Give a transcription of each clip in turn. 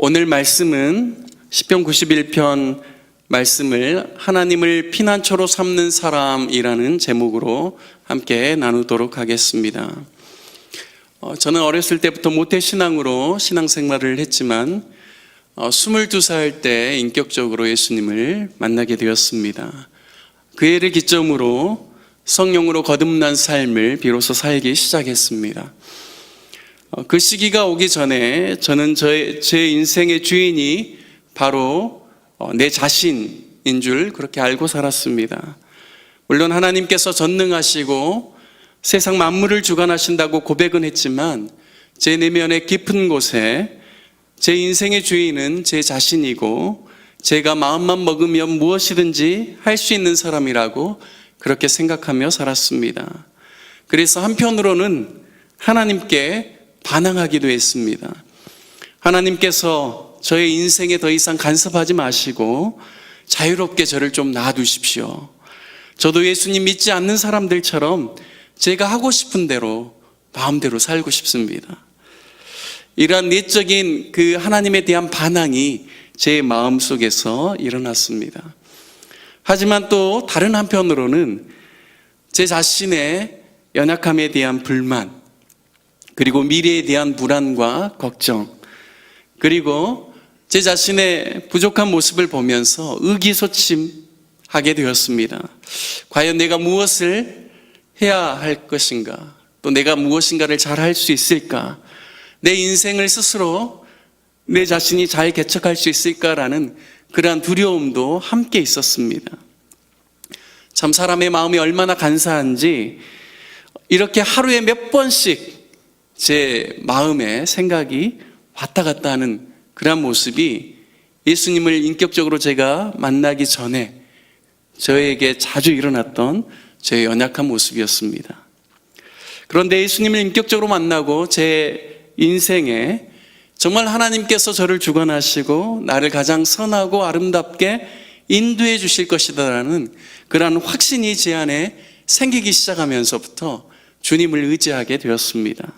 오늘 말씀은 시편 91편 말씀을 하나님을 피난처로 삼는 사람이라는 제목으로 함께 나누도록 하겠습니다. 저는 어렸을 때부터 모태신앙으로 신앙생활을 했지만 22살 때 인격적으로 예수님을 만나게 되었습니다. 그 해를 기점으로 성령으로 거듭난 삶을 비로소 살기 시작했습니다. 그 시기가 오기 전에 저는 제 인생의 주인이 바로 내 자신인 줄 그렇게 알고 살았습니다. 물론 하나님께서 전능하시고 세상 만물을 주관하신다고 고백은 했지만 제 내면의 깊은 곳에 제 인생의 주인은 제 자신이고 제가 마음만 먹으면 무엇이든지 할 수 있는 사람이라고 그렇게 생각하며 살았습니다. 그래서 한편으로는 하나님께 반항하기도 했습니다. 하나님께서 저의 인생에 더 이상 간섭하지 마시고 자유롭게 저를 좀 놔두십시오. 저도 예수님 믿지 않는 사람들처럼 제가 하고 싶은 대로 마음대로 살고 싶습니다. 이러한 내적인 그 하나님에 대한 반항이 제 마음속에서 일어났습니다. 하지만 또 다른 한편으로는 제 자신의 연약함에 대한 불만, 그리고 미래에 대한 불안과 걱정, 그리고 제 자신의 부족한 모습을 보면서 의기소침하게 되었습니다. 과연 내가 무엇을 해야 할 것인가? 또 내가 무엇인가를 잘 할 수 있을까? 내 인생을 스스로 내 자신이 잘 개척할 수 있을까라는 그러한 두려움도 함께 있었습니다. 참 사람의 마음이 얼마나 간사한지 이렇게 하루에 몇 번씩 제 마음에 생각이 왔다 갔다 하는 그런 모습이 예수님을 인격적으로 제가 만나기 전에 저에게 자주 일어났던 제 연약한 모습이었습니다. 그런데 예수님을 인격적으로 만나고 제 인생에 정말 하나님께서 저를 주관하시고 나를 가장 선하고 아름답게 인도해 주실 것이다라는 그러한 확신이 제 안에 생기기 시작하면서부터 주님을 의지하게 되었습니다.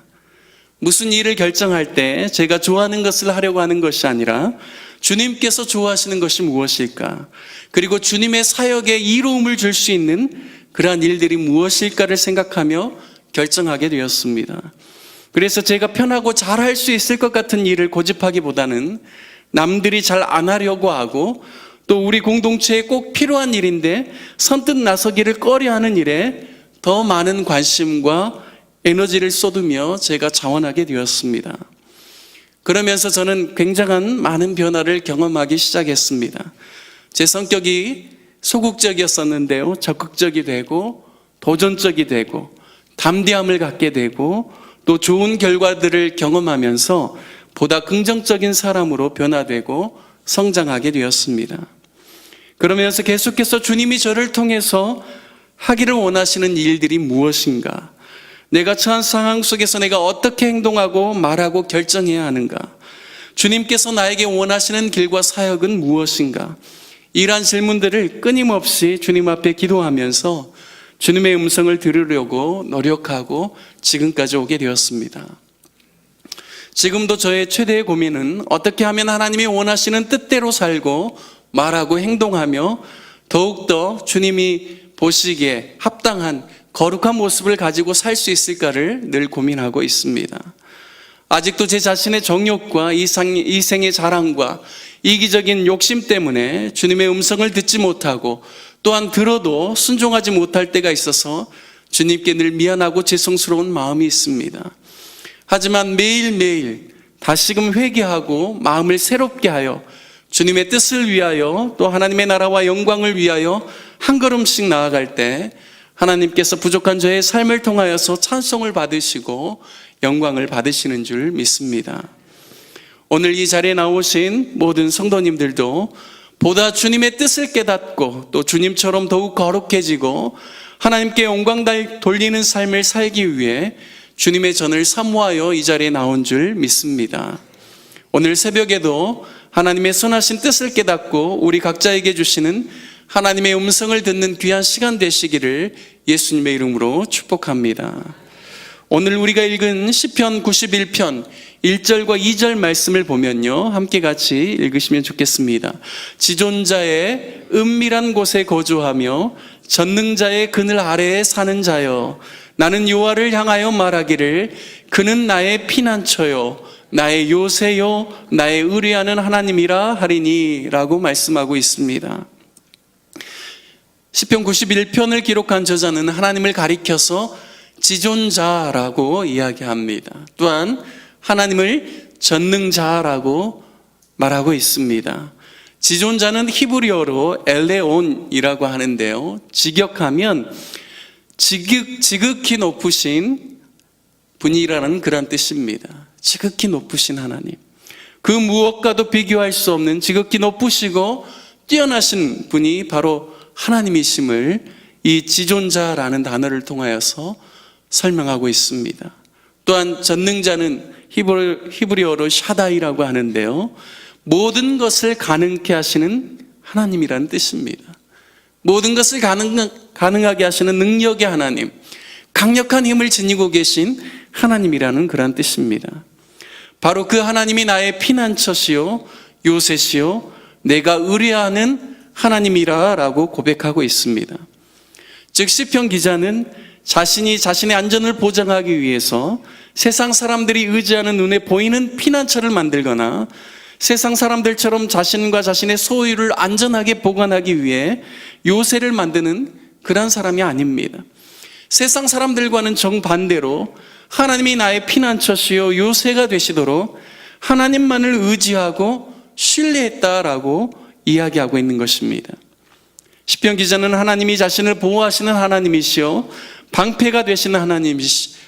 무슨 일을 결정할 때 제가 좋아하는 것을 하려고 하는 것이 아니라 주님께서 좋아하시는 것이 무엇일까? 그리고 주님의 사역에 이로움을 줄 수 있는 그러한 일들이 무엇일까를 생각하며 결정하게 되었습니다. 그래서 제가 편하고 잘할 수 있을 것 같은 일을 고집하기보다는 남들이 잘 안 하려고 하고 또 우리 공동체에 꼭 필요한 일인데 선뜻 나서기를 꺼려하는 일에 더 많은 관심과 에너지를 쏟으며 제가 자원하게 되었습니다. 그러면서 저는 굉장한 많은 변화를 경험하기 시작했습니다. 제 성격이 소극적이었었는데요, 적극적이 되고 도전적이 되고 담대함을 갖게 되고 또 좋은 결과들을 경험하면서 보다 긍정적인 사람으로 변화되고 성장하게 되었습니다. 그러면서 계속해서 주님이 저를 통해서 하기를 원하시는 일들이 무엇인가, 내가 처한 상황 속에서 내가 어떻게 행동하고 말하고 결정해야 하는가, 주님께서 나에게 원하시는 길과 사역은 무엇인가, 이러한 질문들을 끊임없이 주님 앞에 기도하면서 주님의 음성을 들으려고 노력하고 지금까지 오게 되었습니다. 지금도 저의 최대의 고민은 어떻게 하면 하나님이 원하시는 뜻대로 살고 말하고 행동하며 더욱더 주님이 보시기에 합당한 거룩한 모습을 가지고 살 수 있을까를 늘 고민하고 있습니다. 아직도 제 자신의 정욕과 이생의 자랑과 이기적인 욕심 때문에 주님의 음성을 듣지 못하고 또한 들어도 순종하지 못할 때가 있어서 주님께 늘 미안하고 죄송스러운 마음이 있습니다. 하지만 매일매일 다시금 회개하고 마음을 새롭게 하여 주님의 뜻을 위하여 또 하나님의 나라와 영광을 위하여 한 걸음씩 나아갈 때 하나님께서 부족한 저의 삶을 통하여서 찬송을 받으시고 영광을 받으시는 줄 믿습니다. 오늘 이 자리에 나오신 모든 성도님들도 보다 주님의 뜻을 깨닫고 또 주님처럼 더욱 거룩해지고 하나님께 영광 돌리는 삶을 살기 위해 주님의 전을 사모하여 이 자리에 나온 줄 믿습니다. 오늘 새벽에도 하나님의 선하신 뜻을 깨닫고 우리 각자에게 주시는 하나님의 음성을 듣는 귀한 시간 되시기를 예수님의 이름으로 축복합니다. 오늘 우리가 읽은 시편 91편 1절과 2절 말씀을 보면요, 함께 같이 읽으시면 좋겠습니다. 지존자의 은밀한 곳에 거주하며 전능자의 그늘 아래에 사는 자여, 나는 여호와를 향하여 말하기를 그는 나의 피난처요 나의 요새요 나의 의뢰하는 하나님이라 하리니 라고 말씀하고 있습니다. 시편 91편을 기록한 저자는 하나님을 가리켜서 지존자라고 이야기합니다. 또한 하나님을 전능자라고 말하고 있습니다. 지존자는 히브리어로 엘레온이라고 하는데요, 직역하면 지극히 높으신 분이라는 그런 뜻입니다. 지극히 높으신 하나님, 그 무엇과도 비교할 수 없는 지극히 높으시고 뛰어나신 분이 바로 하나님이심을 이 지존자라는 단어를 통하여서 설명하고 있습니다. 또한 전능자는 히브리어로 샤다이라고 하는데요, 모든 것을 가능케 하시는 하나님이라는 뜻입니다. 모든 것을 가능하게 하시는 능력의 하나님, 강력한 힘을 지니고 계신 하나님이라는 그런 뜻입니다. 바로 그 하나님이 나의 피난처시요 요새시요 내가 의뢰하는 하나님이라고 고백하고 있습니다. 즉 시편 기자는 자신이 자신의 안전을 보장하기 위해서 세상 사람들이 의지하는 눈에 보이는 피난처를 만들거나 세상 사람들처럼 자신과 자신의 소유를 안전하게 보관하기 위해 요새를 만드는 그런 사람이 아닙니다. 세상 사람들과는 정반대로 하나님이 나의 피난처시요 요새가 되시도록 하나님만을 의지하고 신뢰했다라고 이야기하고 있는 것입니다. 시편 기자는 하나님이 자신을 보호하시는 하나님이시요 방패가 되시는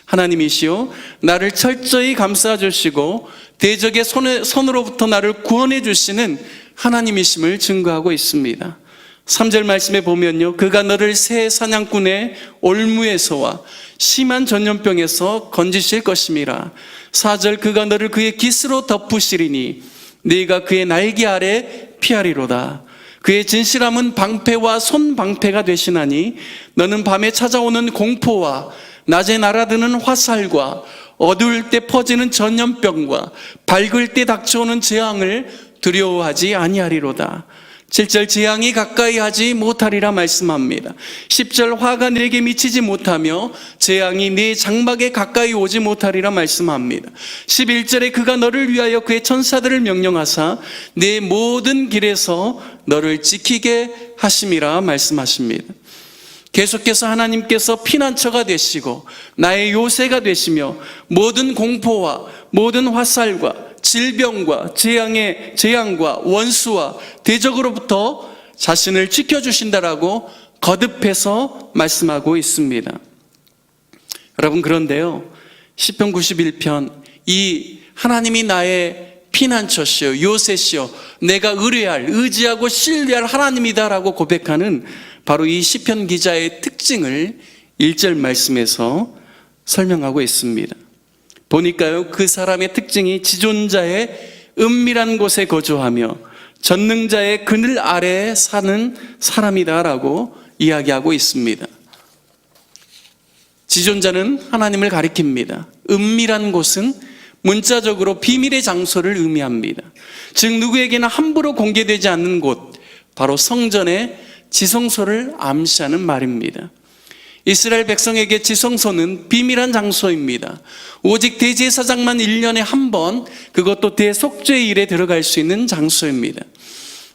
하나님이시요 나를 철저히 감싸주시고 대적의 손으로부터 나를 구원해 주시는 하나님이심을 증거하고 있습니다. 3절 말씀에 보면요, 그가 너를 새 사냥꾼의 올무에서와 심한 전염병에서 건지실 것임이라. 4절 그가 너를 그의 깃으로 덮으시리니 네가 그의 날개 아래 피하리로다. 그의 진실함은 방패와 손방패가 되시나니 너는 밤에 찾아오는 공포와 낮에 날아드는 화살과 어두울 때 퍼지는 전염병과 밝을 때 닥쳐오는 재앙을 두려워하지 아니하리로다. 7절 재앙이 가까이 하지 못하리라 말씀합니다. 10절 화가 내게 미치지 못하며 재앙이 네 장막에 가까이 오지 못하리라 말씀합니다. 11절에 그가 너를 위하여 그의 천사들을 명령하사 내 모든 길에서 너를 지키게 하심이라 말씀하십니다. 계속해서 하나님께서 피난처가 되시고 나의 요새가 되시며 모든 공포와 모든 화살과 질병과 재앙과 원수와 대적으로부터 자신을 지켜주신다라고 거듭해서 말씀하고 있습니다. 여러분, 그런데요, 시편 91편 이 하나님이 나의 피난처시요 요새시요 내가 의지하고 신뢰할 하나님이다라고 고백하는 바로 이 시편 기자의 특징을 1절 말씀에서 설명하고 있습니다. 보니까요, 그 사람의 특징이 지존자의 은밀한 곳에 거주하며 전능자의 그늘 아래에 사는 사람이다라고 이야기하고 있습니다. 지존자는 하나님을 가리킵니다. 은밀한 곳은 문자적으로 비밀의 장소를 의미합니다. 즉 누구에게나 함부로 공개되지 않는 곳, 바로 성전의 지성소를 암시하는 말입니다. 이스라엘 백성에게 지성소는 비밀한 장소입니다. 오직 대제사장만 1년에 한 번, 그것도 대속죄일에 들어갈 수 있는 장소입니다.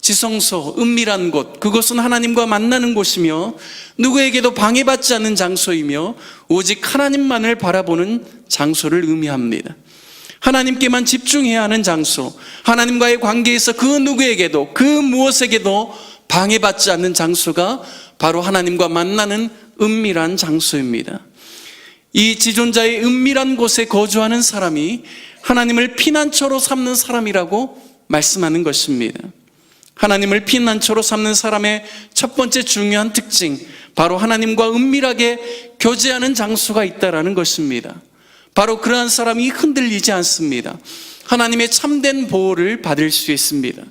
지성소, 은밀한 곳, 그것은 하나님과 만나는 곳이며 누구에게도 방해받지 않는 장소이며 오직 하나님만을 바라보는 장소를 의미합니다. 하나님께만 집중해야 하는 장소, 하나님과의 관계에서 그 누구에게도 그 무엇에게도 방해받지 않는 장소가 바로 하나님과 만나는 은밀한 장소입니다. 이 지존자의 은밀한 곳에 거주하는 사람이 하나님을 피난처로 삼는 사람이라고 말씀하는 것입니다. 하나님을 피난처로 삼는 사람의 첫 번째 중요한 특징, 바로 하나님과 은밀하게 교제하는 장소가 있다라는 것입니다. 바로 그러한 사람이 흔들리지 않습니다. 하나님의 참된 보호를 받을 수 있습니다.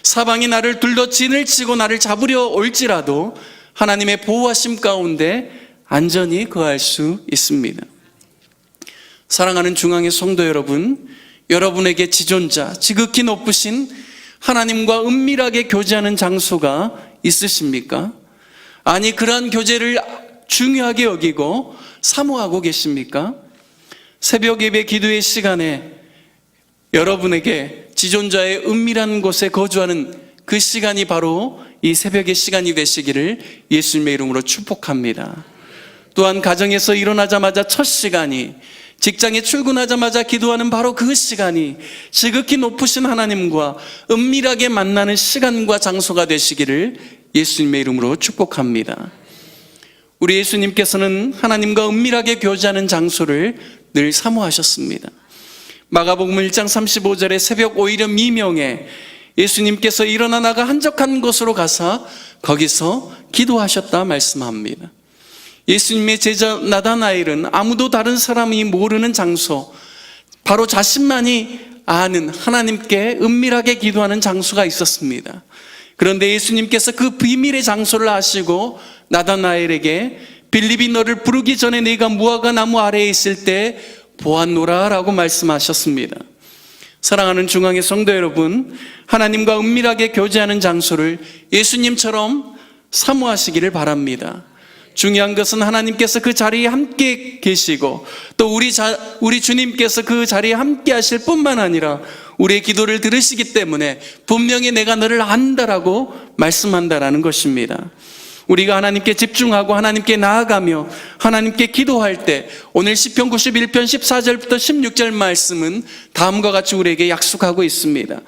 사방이 나를 둘러 진을 치고 나를 잡으려 올지라도 하나님의 보호하심 가운데 안전히 거할 수 있습니다. 사랑하는 중앙의 성도 여러분, 여러분에게 지존자, 지극히 높으신 하나님과 은밀하게 교제하는 장소가 있으십니까? 아니, 그러한 교제를 중요하게 여기고 사모하고 계십니까? 새벽 예배 기도의 시간에 여러분에게 지존자의 은밀한 곳에 거주하는 그 시간이 바로 이 새벽의 시간이 되시기를 예수님의 이름으로 축복합니다. 또한 가정에서 일어나자마자 첫 시간이, 직장에 출근하자마자 기도하는 바로 그 시간이 지극히 높으신 하나님과 은밀하게 만나는 시간과 장소가 되시기를 예수님의 이름으로 축복합니다. 우리 예수님께서는 하나님과 은밀하게 교제하는 장소를 늘 사모하셨습니다. 마가복음 1장 35절에 새벽 오이려 미명에 예수님께서 일어나 나가 한적한 곳으로 가사 거기서 기도하셨다 말씀합니다. 예수님의 제자 나다나엘은 아무도 다른 사람이 모르는 장소, 바로 자신만이 아는 하나님께 은밀하게 기도하는 장소가 있었습니다. 그런데 예수님께서 그 비밀의 장소를 아시고 나다나엘에게 빌립이 너를 부르기 전에 네가 무화과 나무 아래에 있을 때 보았노라 라고 말씀하셨습니다. 사랑하는 중앙의 성도 여러분, 하나님과 은밀하게 교제하는 장소를 예수님처럼 사모하시기를 바랍니다. 중요한 것은 하나님께서 그 자리에 함께 계시고 또 우리 주님께서 그 자리에 함께 하실 뿐만 아니라 우리의 기도를 들으시기 때문에 분명히 내가 너를 안다라고 말씀한다라는 것입니다. 우리가 하나님께 집중하고 하나님께 나아가며 하나님께 기도할 때 오늘 시편 91편 14절부터 16절 말씀은 다음과 같이 우리에게 약속하고 있습니다.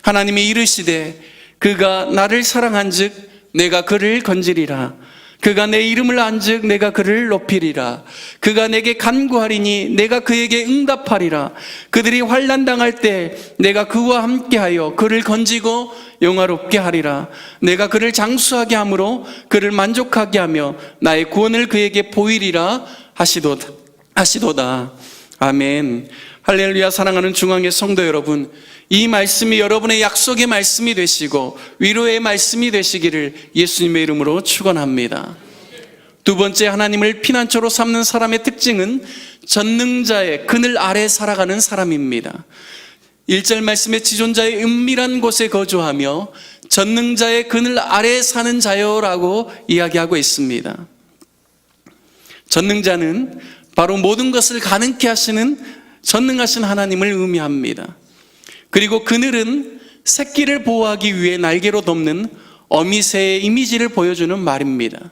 하나님이 이르시되 그가 나를 사랑한즉 내가 그를 건지리라. 그가 내 이름을 안즉 내가 그를 높이리라. 그가 내게 간구하리니 내가 그에게 응답하리라. 그들이 환난 당할 때 내가 그와 함께하여 그를 건지고 영화롭게 하리라. 내가 그를 장수하게 함으로 그를 만족하게 하며 나의 구원을 그에게 보이리라 하시도다. 아멘. 할렐루야. 사랑하는 중앙의 성도 여러분, 이 말씀이 여러분의 약속의 말씀이 되시고 위로의 말씀이 되시기를 예수님의 이름으로 축원합니다. 두 번째, 하나님을 피난처로 삼는 사람의 특징은 전능자의 그늘 아래 살아가는 사람입니다. 1절 말씀에 지존자의 은밀한 곳에 거주하며 전능자의 그늘 아래 사는 자요라고 이야기하고 있습니다. 전능자는 바로 모든 것을 가능케 하시는 전능하신 하나님을 의미합니다. 그리고 그늘은 새끼를 보호하기 위해 날개로 덮는 어미새의 이미지를 보여주는 말입니다.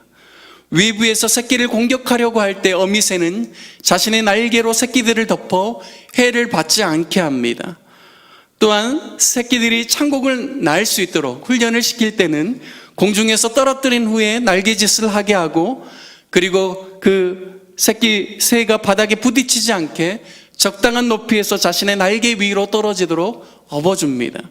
외부에서 새끼를 공격하려고 할 때 어미새는 자신의 날개로 새끼들을 덮어 해를 받지 않게 합니다. 또한 새끼들이 창곡을 날 수 있도록 훈련을 시킬 때는 공중에서 떨어뜨린 후에 날개짓을 하게 하고, 그리고 그 새가 바닥에 부딪히지 않게 적당한 높이에서 자신의 날개 위로 떨어지도록 업어줍니다.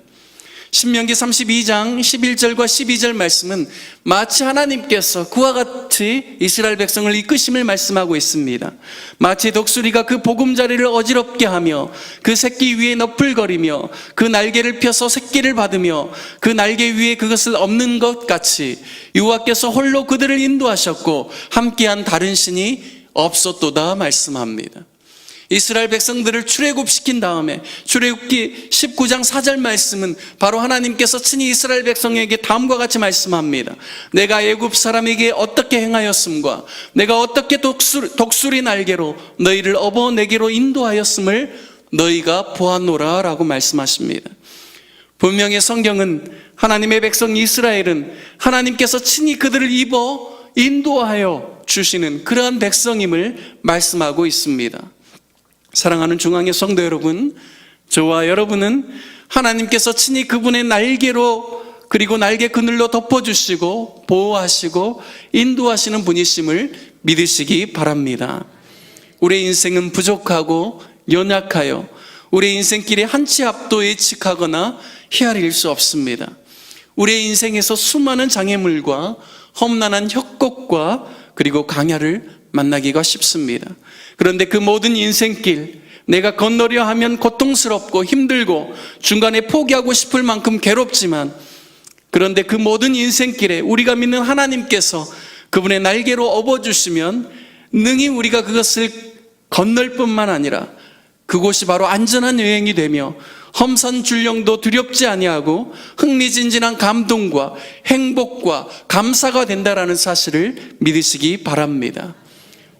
신명기 32장 11절과 12절 말씀은 마치 하나님께서 그와 같이 이스라엘 백성을 이끄심을 말씀하고 있습니다. 마치 독수리가 그 보금자리를 어지럽게 하며 그 새끼 위에 너풀거리며 그 날개를 펴서 새끼를 받으며 그 날개 위에 그것을 엎는 것 같이 여호와께서 홀로 그들을 인도하셨고 함께한 다른 신이 없었도다 말씀합니다. 이스라엘 백성들을 출애굽시킨 다음에 출애굽기 19장 4절 말씀은 바로 하나님께서 친히 이스라엘 백성에게 다음과 같이 말씀합니다. 내가 애굽 사람에게 어떻게 행하였음과 내가 어떻게 독수리 날개로 너희를 업어 내게로 인도하였음을 너희가 보았노라 라고 말씀하십니다. 분명히 성경은 하나님의 백성 이스라엘은 하나님께서 친히 그들을 입어 인도하여 주시는 그러한 백성임을 말씀하고 있습니다. 사랑하는 중앙의 성도 여러분, 저와 여러분은 하나님께서 친히 그분의 날개로 그리고 날개 그늘로 덮어주시고 보호하시고 인도하시는 분이심을 믿으시기 바랍니다. 우리의 인생은 부족하고 연약하여 우리의 인생길에 한 치 앞도 예측하거나 헤아릴 수 없습니다. 우리의 인생에서 수많은 장애물과 험난한 협곡과 그리고 강야를 만나기가 쉽습니다. 그런데 그 모든 인생길, 내가 건너려 하면 고통스럽고 힘들고 중간에 포기하고 싶을 만큼 괴롭지만, 그런데 그 모든 인생길에 우리가 믿는 하나님께서 그분의 날개로 업어주시면 능히 우리가 그것을 건널 뿐만 아니라 그곳이 바로 안전한 여행이 되며 험산 줄령도 두렵지 아니하고 흥미진진한 감동과 행복과 감사가 된다라는 사실을 믿으시기 바랍니다.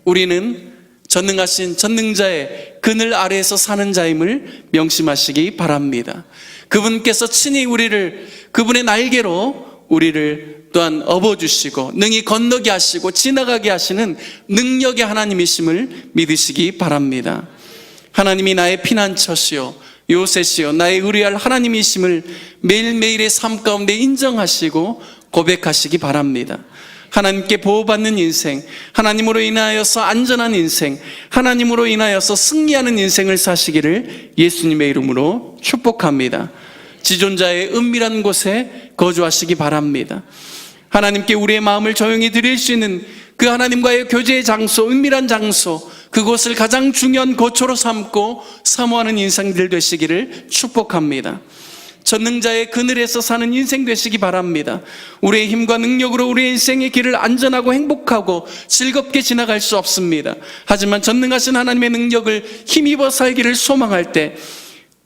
우리는 전능하신 전능자의 그늘 아래에서 사는 자임을 명심하시기 바랍니다. 그분께서 친히 우리를 그분의 날개로 우리를 또한 업어주시고 능히 건너게 하시고 지나가게 하시는 능력의 하나님이심을 믿으시기 바랍니다. 하나님이 나의 피난처시요 요새시요 나의 의뢰할 하나님이심을 매일매일의 삶 가운데 인정하시고 고백하시기 바랍니다. 하나님께 보호받는 인생, 하나님으로 인하여서 안전한 인생, 하나님으로 인하여서 승리하는 인생을 사시기를 예수님의 이름으로 축복합니다. 지존자의 은밀한 곳에 거주하시기 바랍니다. 하나님께 우리의 마음을 조용히 드릴 수 있는 그 하나님과의 교제의 장소, 은밀한 장소, 그곳을 가장 중요한 거처로 삼고 사모하는 인생들 되시기를 축복합니다. 전능자의 그늘에서 사는 인생 되시기 바랍니다. 우리의 힘과 능력으로 우리의 인생의 길을 안전하고 행복하고 즐겁게 지나갈 수 없습니다. 하지만 전능하신 하나님의 능력을 힘입어 살기를 소망할 때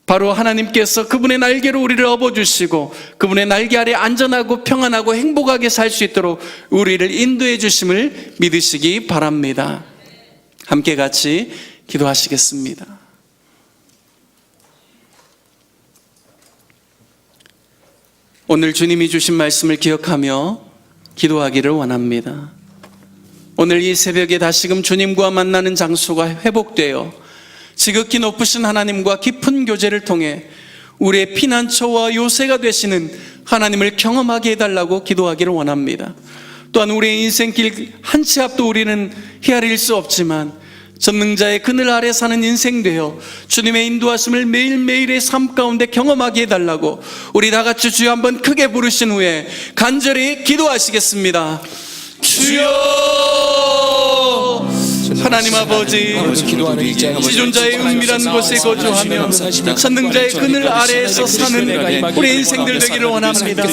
바로 하나님께서 그분의 날개로 우리를 업어주시고 그분의 날개 아래 안전하고 평안하고 행복하게 살 수 있도록 우리를 인도해 주심을 믿으시기 바랍니다. 함께 같이 기도하시겠습니다. 오늘 주님이 주신 말씀을 기억하며 기도하기를 원합니다. 오늘 이 새벽에 다시금 주님과 만나는 장소가 회복되어 지극히 높으신 하나님과 깊은 교제를 통해 우리의 피난처와 요새가 되시는 하나님을 경험하게 해달라고 기도하기를 원합니다. 또한 우리의 인생길 한 치 앞도 우리는 헤아릴 수 없지만 전능자의 그늘 아래 사는 인생 되어 주님의 인도하심을 매일매일의 삶 가운데 경험하게 해달라고 우리 다 같이 주여 한번 크게 부르신 후에 간절히 기도하시겠습니다. 주여! 하나님 아버지, 지존자의 은밀한 곳에 거주하며 전능자의 그늘 아래에서 사는 우리 인생들 되기를 원합니다.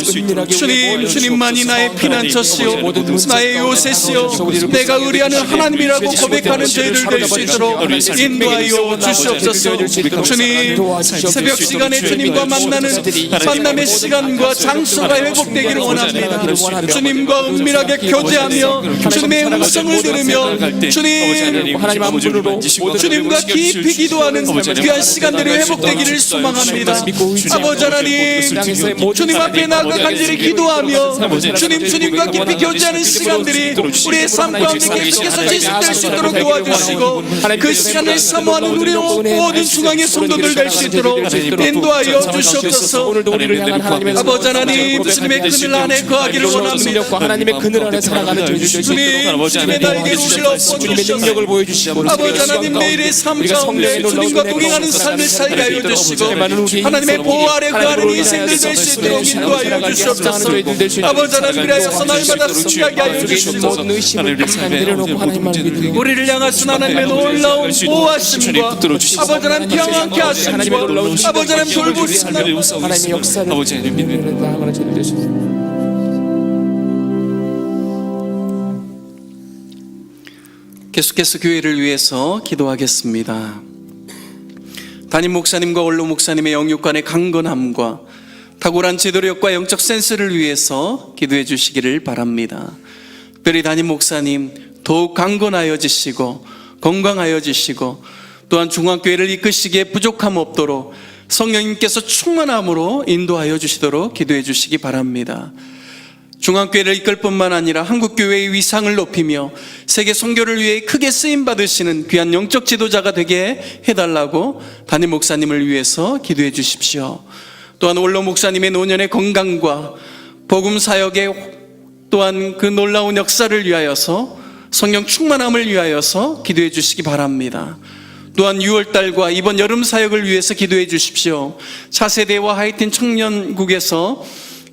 주님만이 나의 피난처시요 나의 요새시요 내가 의뢰하는 하나님이라고 고백하는 저희들 될 수 있도록 인도하여 주시옵소서. 주님, 새벽 시간에 주님과 만나는 만남의 시간과 장소가 회복되기를 원합니다. 주님과 은밀하게 교제하며 주님의 음성을 들으며 주님 하나님 안부로 주님과 깊이 기도하는 귀한 시간들이 회복되기를 소망합니다. 아버지 하나님, 주님 앞에 나아가 간절히 기도하며 주님과 깊이 교제하는 시간들이 우리의 삶 가운데 계속해서 지속될 수 있도록 도와주시고 그 시간을 사모하는 우리 모든 중앙의 성도들 될 수 있도록 인도하여 주시옵소서. 아버지 하나님, 주님의 그늘 안에 거하기를 원합니다. 하나님의 그늘 안에 살아가는 주님의 날개로 우리를 엎어주시옵소서. 능력을 보여주시고 아버지 하나님, 매일의 삶 가운데 주님과 동행하는 삶을 살게 하여 주시고 하나님의 보호 아래 거하는 인생들 될 수 있도록 인도하여 주시옵소서. 아버지 하나님, 그리하여서 날마다 승리하게 하여 주시옵소서. 우리를 향하신 하나님의 놀라운 보호하심과 아버지 하나님 평안케 하심과 아버지 하나님 돌보심 하나님의 역사를 아버지 하나님 믿는 계속해서 교회를 위해서 기도하겠습니다. 담임 목사님과 원로 목사님의 영육간의 강건함과 탁월한 지도력과 영적 센스를 위해서 기도해 주시기를 바랍니다. 특별히 담임 목사님 더욱 강건하여지시고 건강하여지시고 또한 중앙교회를 이끄시기에 부족함 없도록 성령님께서 충만함으로 인도하여 주시도록 기도해 주시기 바랍니다. 중앙교회를 이끌 뿐만 아니라 한국교회의 위상을 높이며 세계 선교를 위해 크게 쓰임받으시는 귀한 영적 지도자가 되게 해달라고 담임 목사님을 위해서 기도해 주십시오. 또한 원로 목사님의 노년의 건강과 복음 사역의 또한 그 놀라운 역사를 위하여서 성령 충만함을 위하여서 기도해 주시기 바랍니다. 또한 6월달과 이번 여름 사역을 위해서 기도해 주십시오. 차세대와 하이틴 청년국에서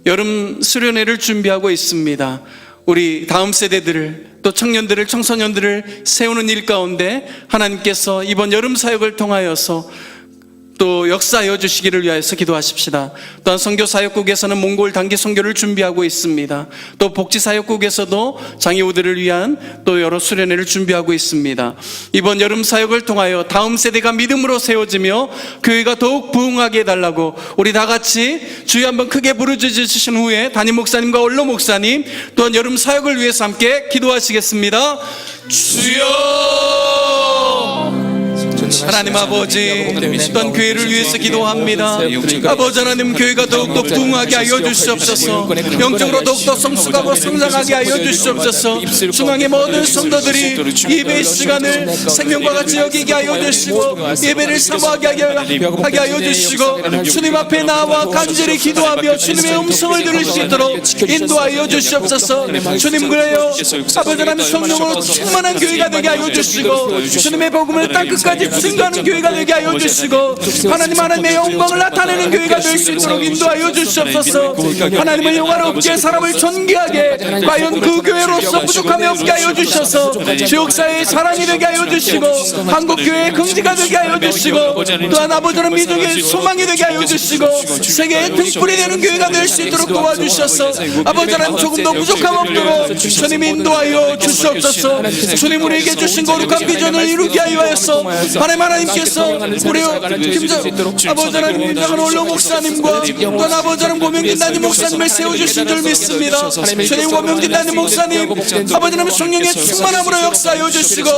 여름 수련회를 준비하고 있습니다. 우리 다음 세대들을 또 청년들을 청소년들을 세우는 일 가운데 하나님께서 이번 여름 사역을 통하여서 또 역사하여 주시기를 위하여서 기도하십시다. 또한 선교사역국에서는 몽골 단기 선교를 준비하고 있습니다. 또 복지사역국에서도 장애우들을 위한 또 여러 수련회를 준비하고 있습니다. 이번 여름 사역을 통하여 다음 세대가 믿음으로 세워지며 교회가 더욱 부흥하게 해달라고 우리 다 같이 주여 한번 크게 부르짖으신 후에 담임 목사님과 원로 목사님 또한 여름 사역을 위해서 함께 기도하시겠습니다. 주여! 하나님 아버지, 어떤 교회를 위해서 기도합니다. 아버지 하나님, 교회가 더욱더 부흥하게 하여 주시옵소서. 영적으로 더욱더 성숙하고 성장하게 하여 주시옵소서. 중앙의 모든 성도들이 예배의 시간을 생명과 같이 여기게 하여 주시고 예배를 사모하게 하게 하여 주시고 주님 앞에 나와 간절히 기도하며 주님의 음성을 들을 수 있도록 인도하여 주시옵소서. 주님, 그래요, 아버지 하나님, 성령으로 충만한 교회가 되게 하여 주시고 주님의 복음을 땅끝까지 증거하는 교회가 되게 하여 주시고 하나님의 영광을 나타내는 교회가 될 수 있도록 인도하여 주시옵소서. 하나님의 영화롭게 사람을 존귀하게 과연 그 교회로서 부족함이 없게 하여 주셔서 지역사회의 사랑이 되게 하여 주시고 한국교회의 긍지가 되게 하여 주시고 또한 아버지는 민족의 소망이 되게 하여 주시고 세계의 등불이 되는 교회가 될 수 있도록 도와주셔서 아버지 하나님, 조금 더 부족함 없도록 주님 인도하여 주시옵소서. 주님, 우리에게 주신 거룩한 비전을 이루게 하여 하여서 하나님께서 우리 아버지 하나님, 김장한 원로 목사님과 또한 아버지 하나님 고명진 담임 목사님을 세워주신 줄 믿습니다. 주님, 고명진 담임 목사님 아버지 하나님 성령의 충만함으로 역사하여 주시고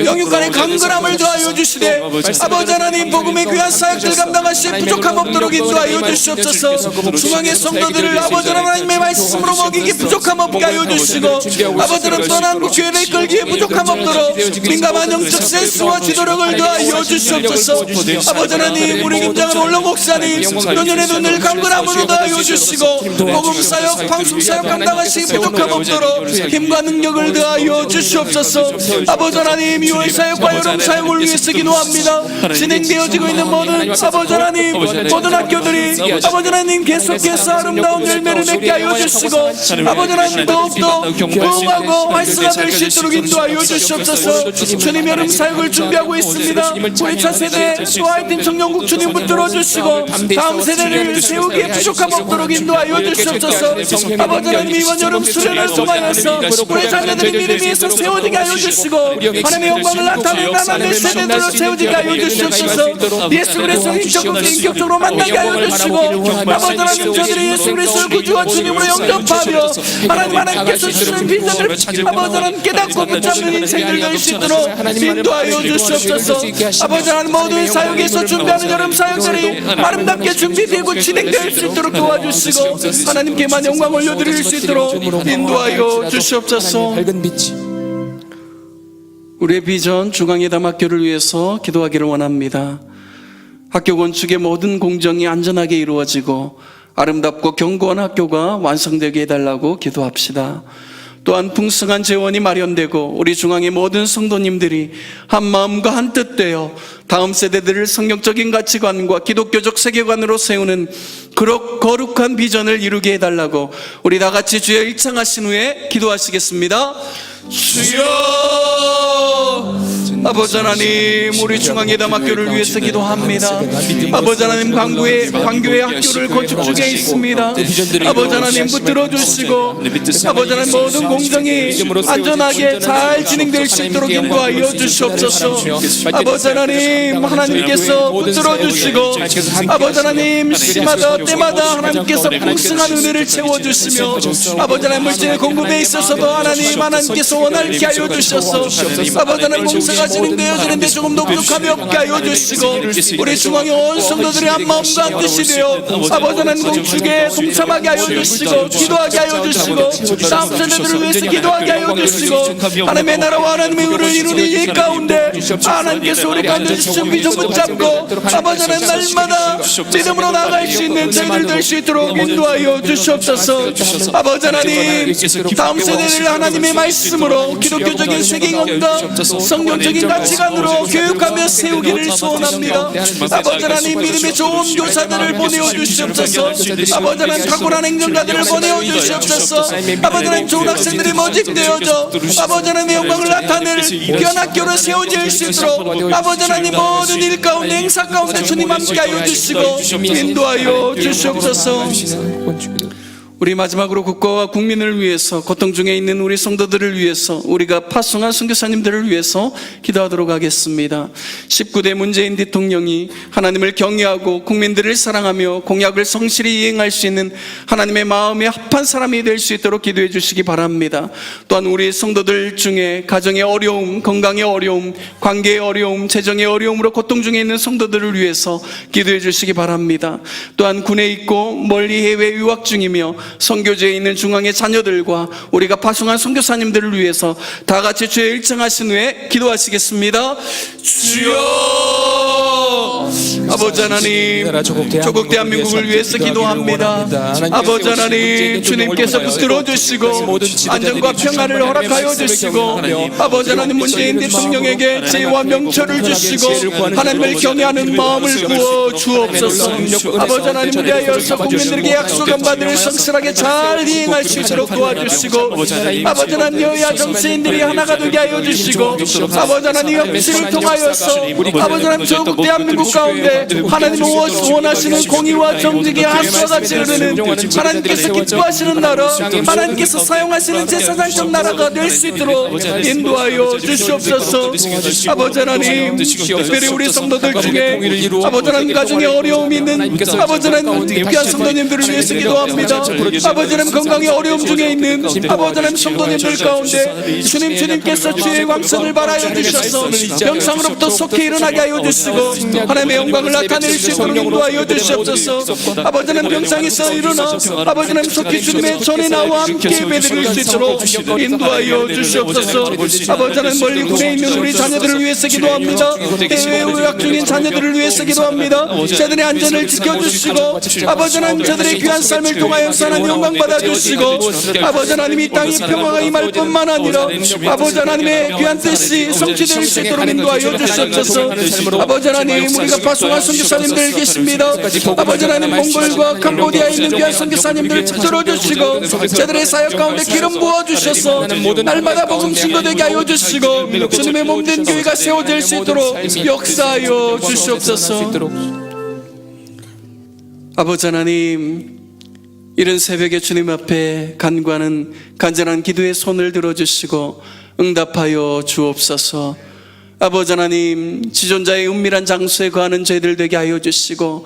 영육간의 강건함을 더하여 주시되 아버지 하나님 복음의 귀한 사역들 감당하실 부족함 없도록 인도하여 주시옵소서. 중앙의 성도들을 아버지 하나님의 말씀으로 먹이기 부족함 없게 하여 주시고 아버지 하나님, 또한 한국교회를 끌기에 부족함 없도록 민감한 영적 센스와 지도력을 더하여 주시옵소서. 아버지 하나님, 우리 김장한 원로 목사님 노년의 눈을 강건함으로 더하여 주시고 복음사역 방송사역 감당하시기 부족함 없도록 힘과 능력을 더하여 주시옵소서. 아버지 하나님, 2월 사역과 여름 사역을 위해서 기도합니다. 진행되어지고 있는 모든 아버지 하나님 모든 학교들이 아버지 하나님 계속해서 아름다운 열매를 맺게 하여 주시고 아버지 하나님 더욱더 부흥하고 활성화될 수 있도록 인도하여 주시옵소서. 주님, 여름 사역을 준비하고 있습니다. 우리 차세대 또 하여튼 청년국 주님 붙들어 주시고 다음 세대를 세우기에 부족함 없도록 인도하여 주시옵소서. 아버지 하나님, 이번 여름 수련을 통하여서 우리 자녀들이 믿음 위에서 세워지게 하여 주시고 하나님의 영광을 나타내는 하나님의 세대들로 세워지게 하여 주시옵소서. 예수 그리스도 인격적으로 만나게 하여 주시고 아버지 하나님, 저들이 예수 그리스도를 구주와 주님으로 영접하며 하나님께서 주시는 비전을 아버지 하나님 깨닫고 붙잡는 인생들 될 수 있도록 인도하여 주시옵소서. 아버지 하나님, 모든 사역에서 준비하는 여름 사역들이 아름답게 준비되고 진행될 수 있도록 도와주시고 하나님께만 영광 올려드릴 수 있도록 인도하여 주시옵소서. 밝은 빛이 우리의 비전 중앙예담학교를 위해서 기도하기를 원합니다. 학교 건축의 모든 공정이 안전하게 이루어지고 아름답고 견고한 학교가 완성되게 해달라고 기도합시다. 또한 풍성한 재원이 마련되고 우리 중앙의 모든 성도님들이 한 마음과 한 뜻 되어 다음 세대들을 성경적인 가치관과 기독교적 세계관으로 세우는 거룩한 비전을 이루게 해달라고 우리 다 같이 주여 일창하신 후에 기도하시겠습니다. 주여! 아버지 하나님, 우리 중앙예담학교를 위해서 기도합니다. 아버지 하나님, 광교의 학교를 건축 중에 있습니다. 아버지 하나님, 붙들어 주시고 아버지 하나님, 모든 공정이 안전하게 잘 진행될 수 있도록 인도하여 주시옵소서. 아버지 하나님, 하나님께서 붙들어 주시고 아버지 하나님, 시마다 때마다 하나님께서 풍성한 은혜를 채워주시며 아버지 하나님, 물질의 공급에 있어서도 하나님께서 원활케 하여 주셔서 아버지 하나님, 봉사가 진행되어지는데 조금 더 부족함이 없게 하여 주시고 우리 중앙의 온 성도들이 한 마음과 한 뜻이 되어 아버지 하나님 건축에 동참하게 하여 주시고 기도하게 하여 주시고 다음 세대들을 위해서 기도하게 하여 주시고 하나님의 나라와 하나님의 의를 이루는 이 가운데 하나님께서 우리 가운데 주신 비전 붙잡고 아버지 하나님, 날마다 믿음으로 나아갈 수 있는 저희들 될 수 있도록 인도하여 주시옵소서. 아버지 하나님, 다음 세대를 하나님의 말씀으로 기독교적인 세계관과 성경적인 바른 가치관으로 교육하며 세우기를 소원합니다. 아버지 하나님 믿음의 좋은 교사들을 보내어 주시옵소서. 아버지 하나님 탁월한 행정가들을 보내어 주시옵소서. 아버지 하나님 좋은 학생들이 모집되어져 아버지 하나님의 영광을 나타낼 귀한 학교로 세워질 수 있도록 아버지 하나님 모든 일 가운데 행사 가운데 주님 함께하여 주시고 인도하여 주시옵소서. 우리 마지막으로 국가와 국민을 위해서 고통 중에 있는 우리 성도들을 위해서 우리가 파송한 선교사님들을 위해서 기도하도록 하겠습니다. 19대 문재인 대통령이 하나님을 경외하고 국민들을 사랑하며 공약을 성실히 이행할 수 있는 하나님의 마음에 합한 사람이 될 수 있도록 기도해 주시기 바랍니다. 또한 우리 성도들 중에 가정의 어려움, 건강의 어려움, 관계의 어려움, 재정의 어려움으로 고통 중에 있는 성도들을 위해서 기도해 주시기 바랍니다. 또한 군에 있고 멀리 해외 유학 중이며 선교지에 있는 중앙의 자녀들과 우리가 파송한 선교사님들을 위해서 다 같이 주의 일정하신 후에 기도하시겠습니다. 주여! 아버지 하나님, 조국 대한민국을 위해서 기도합니다. 아버지 하나님, 주님께서 붙들어 주시고 안전과 평화를 허락하여 주시고 아버지 하나님 문재인 대통령에게 지혜와 명철을 주시고 하나님을 경외하는 마음을 부어 주옵소서. 아버지 하나님 위하여서 국민들에게 약속한 바들을 성실하게 잘 이행할 수 있도록 도와주시고 아버지 하나님 여야 정치인들이 하나가 되게 하여 주시고 아버지 하나님 협치를 통하여서 아버지 하나님 조국 대한민국 가운데 하나님 원하시는 공의와 정직이 하수와 같이 흐르는 하나님께서 기뻐하시는 나라, 하나님께서 사용하시는 제사장적 나라가 될 수 있도록 인도하여 주시옵소서. 아버지 하나님, 특별히 우리 성도들 중에 아버지 하나님 가정에 어려움이 있는 아버지 하나님 귀한 성도님들을 위해서 기도합니다. 아버지 하나님 건강에 어려움 중에 있는 아버지 하나님 성도님들 가운데 주님께서 주의 왕선을 발하여 주셔서 병상으로부터 속히 일어나게 하여 주시고 하나님의 영광을 나타낼 수 있도록 인도하여 주시옵소서. 아버지 하나님 병상에서 일어나 아버지 하나님 속히 주님의 전에 나와 함께 예배드릴 수 있도록 인도하여 주시옵소서. 아버지 하나님 멀리 군에 있는 우리 자녀들을 위해서 기도합니다. 해외 유학 중인 자녀들을 위해서 기도합니다. 저들의 안전을 지켜주시고 아버지 하나님 저들의 귀한 삶을 통하여 하나님 영광 받아주시고 아버지 하나님 이 땅에 평화가 임할 뿐만 아니라 아버지 하나님의 귀한 뜻이 성취될 수 있도록 인도하여 주시옵소서. 아버지 하나님 우리가 파송한 선교사님들 계십니다. 아버지 하나님 몽골과 캄보디아에 있는 귀한 선교사님들을 찾아러 주시고 저들의 사역 가운데 기름 부어주셔서 날마다 복음 증거되게 하여 주시고 주님의 몸된 교회가 세워질 수 있도록 역사하여 주시옵소서. 아버지 하나님 이른 새벽에 주님 앞에 간구하는 간절한 기도의 손을 들어주시고 응답하여 주옵소서. 아버지 하나님 지존자의 은밀한 장소에 거하는 저희들 되게 하여 주시고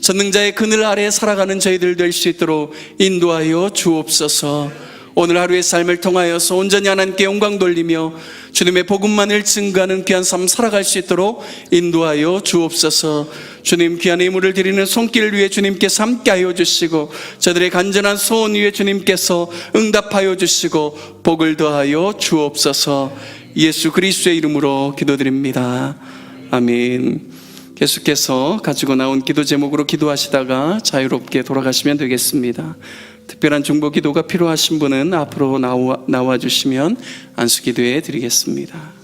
전능자의 그늘 아래에 살아가는 저희들 될 수 있도록 인도하여 주옵소서. 오늘 하루의 삶을 통하여서 온전히 하나님께 영광 돌리며 주님의 복음만을 증거하는 귀한 삶 살아갈 수 있도록 인도하여 주옵소서. 주님 귀한 예물을 드리는 손길 위에 주님께서 함께하여 주시고 저들의 간절한 소원 위에 주님께서 응답하여 주시고 복을 더하여 주옵소서. 예수 그리스도의 이름으로 기도드립니다. 아멘. 계속해서 가지고 나온 기도 제목으로 기도하시다가 자유롭게 돌아가시면 되겠습니다. 특별한 중보 기도가 필요하신 분은 앞으로 나와 주시면 안수 기도해 드리겠습니다.